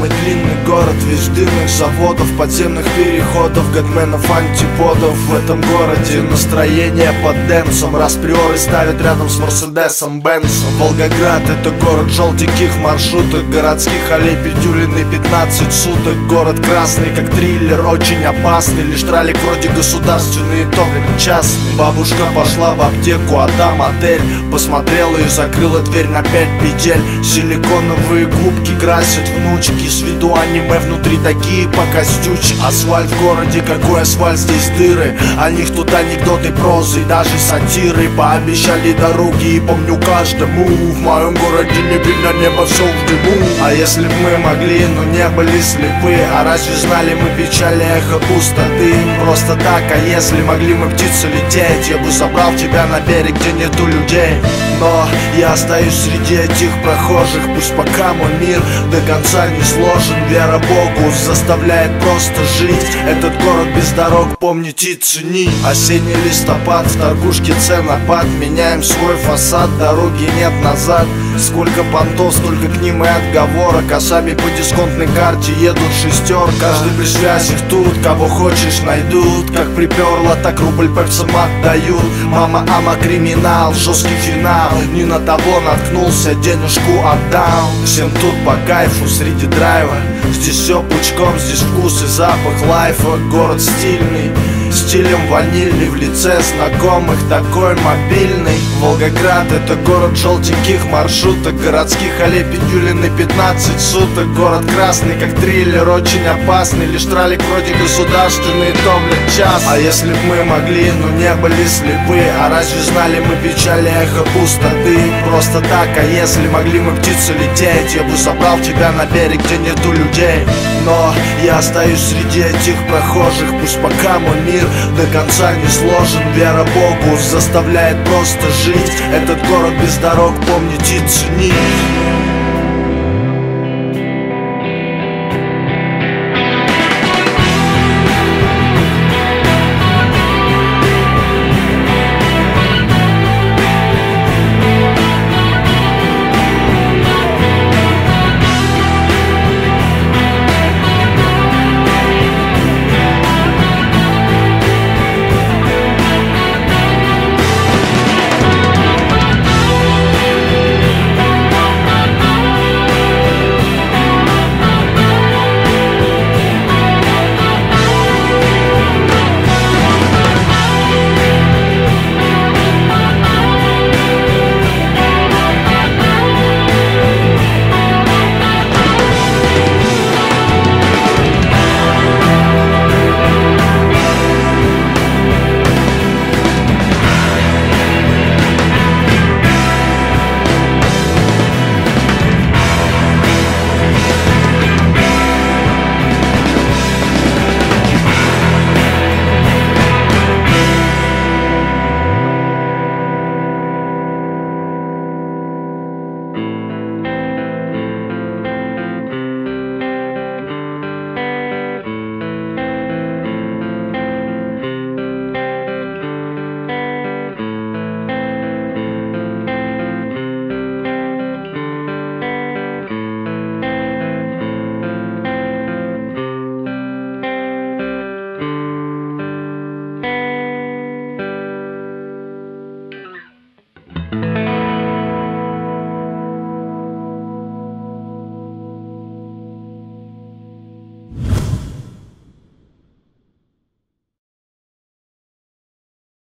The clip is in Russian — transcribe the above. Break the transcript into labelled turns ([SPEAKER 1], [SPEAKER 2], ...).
[SPEAKER 1] Самый длинный город, весь дымных заводов, подземных переходов, гэтменов, антиподов. В этом городе настроение под дэнсом. Раз приоры ставят рядом с Мерседесом Бенсом. Волгоград — это город желтеньких маршруток, городских аллей Петюлиной 15 суток. Город красный, как триллер, очень опасный. Лишь тралик вроде государственный, то частный. Бабушка пошла в аптеку, а там отель. Посмотрела и закрыла дверь на 5 петель. Силиконовые губки красят внучки. С виду аниме, внутри такие покостючки. Асфальт в городе, какой асфальт, здесь дыры. О них тут анекдоты, прозы, даже сатиры. Пообещали дороги и помню каждому. В моем городе не видно небо, все в дыму. А если б мы могли, но не были слепы, а разве знали мы печали, эхо пустоты? Просто так, а если могли мы птицы лететь, я бы забрал тебя на берег, где нету людей. Но я остаюсь среди этих прохожих. Пусть пока мой мир до конца не сложен, вера Богу заставляет просто жить. Этот город без дорог помнить и ценить. Осенний листопад, в торгушке ценопад. Меняем свой фасад, дороги нет назад. Сколько понтов, столько к ним и отговорок. А сами по дисконтной карте едут шестер. Каждый при связях тут, кого хочешь найдут. Как приперло, так рубль пепсом отдают. Мама, ама, криминал, жесткий финал. Не на того наткнулся, денежку отдал. Всем тут по кайфу среди драйва. Здесь все пучком, здесь вкус и запах лайфа. Город стильный, стилем ванильный, в лице знакомых, такой мобильный. Волгоград — это город желтеньких маршруток, городских аллей Петюлиной 15 суток. Город красный, как триллер, очень опасный. Лишь тралик вроде государственный, то, блядь, час. А если б мы могли, но не были слепы, а разве знали мы печали, эхо пустоты? Просто так, а если могли мы птицы лететь, я бы забрал тебя на берег, где нету людей. Но я остаюсь среди этих прохожих. Пусть пока мой мир до конца не сложен, вера Богу заставляет просто жить. Этот город без дорог помнить и ценить.